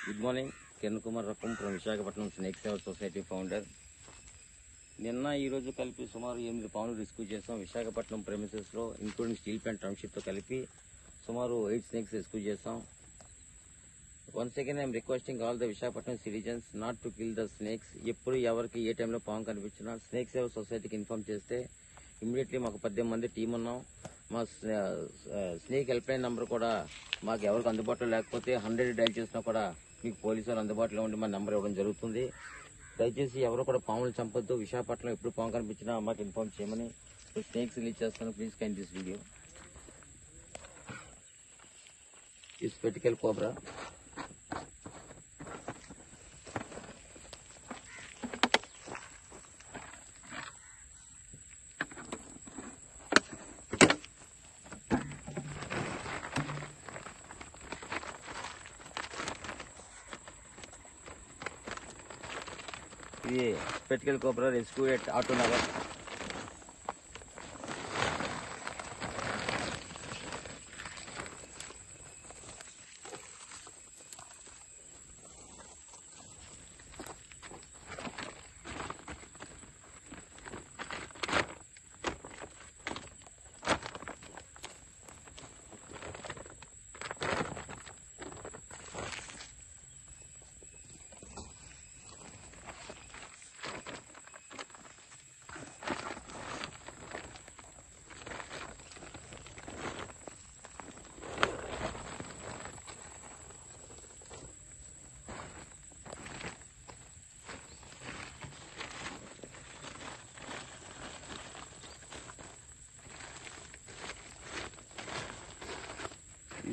Good morning. Kiran Kumar రకం from Visakhapatnam snake saver society founder. నిన్న ఈరోజు కలిపి సుమారు 8 పాములు రెస్క్యూ చేసాం విశాఖపట్నం ప్రెమిసెస్లో, ఇంక్లూడింగ్ స్టీల్ ప్లాంట్ టౌన్షిప్తో కలిపి సుమారు 8 స్నేక్స్ రెస్క్యూ చేసాం. Once again I'm requesting all the Visakhapatnam citizens not to kill the snakes. ఎప్పుడు ఎవరికి ఏ టైంలో పాము కనిపించినా స్నేక్ సేవర్ సొసైటీకి ఇన్ఫార్మ్ చేస్తే ఇమ్మీడియట్లీ మాకు 18 మంది టీం ఉన్నాం. మా స్నేక్ హెల్ప్ లైన్ నంబర్ కూడా మాకు ఎవరికి అందుబాటులో లేకపోతే 100 డైల్ చేసినా కూడా మీకు పోలీసు వాళ్ళు అందుబాటులో ఉండి మా నెంబర్ ఇవ్వడం జరుగుతుంది. దయచేసి ఎవరు కూడా పాములు చంపొద్దు. విశాఖపట్నం ఎప్పుడు పాము కనిపించినా మాకు ఇన్ఫార్మ్ చేయమని స్నేక్స్ రిలీజ్ చేస్తాను. Please kind this video. ఈ స్పెటికల్ కోబ్రా ఇది spectacle cobra rescue at Auto Nagar.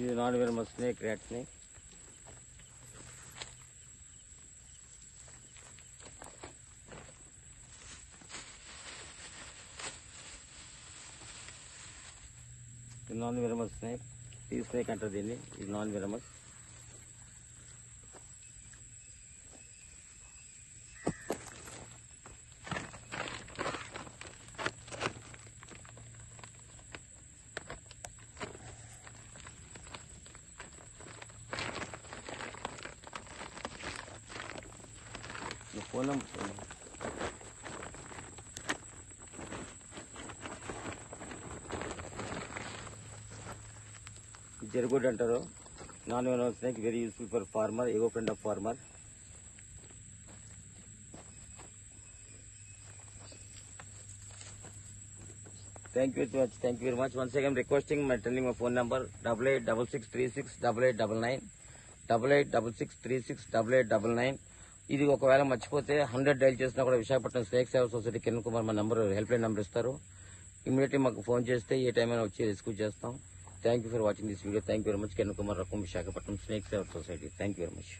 ఇది non venomous snake, rat snake. ఇది నాన్ వెనమస్ స్నేక్. ఈ స్నేక్ అంటారు దీన్ని. ఇది నాన్ వెనమస్. ఫోన్ నెంబర్ జరుగుడ్ అంటారు. Non venomous snake very useful for farmer, ఎగో friend of farmer. Thank you very much. Once again, requesting telling my phone number 8866368899, 8866368899. ఇది ఒకవేళ మర్చిపోతే 100 డైల్ చేసినా కూడా Visakhapatnam snake saver society Kiran Kumar మా నంబర్ హెల్ప్ లైన్ నెంబర్ ఇస్తారు. ఇమీడియట్లీ మాకు ఫోన్ చేస్తే ఏ టైం అయినా వచ్చి రెస్క్యూ చేస్తాం. Thank you for watching this video. Thank you very much. Kiran Kumar రకం, Visakhapatnam snake saver society. Thank you very much.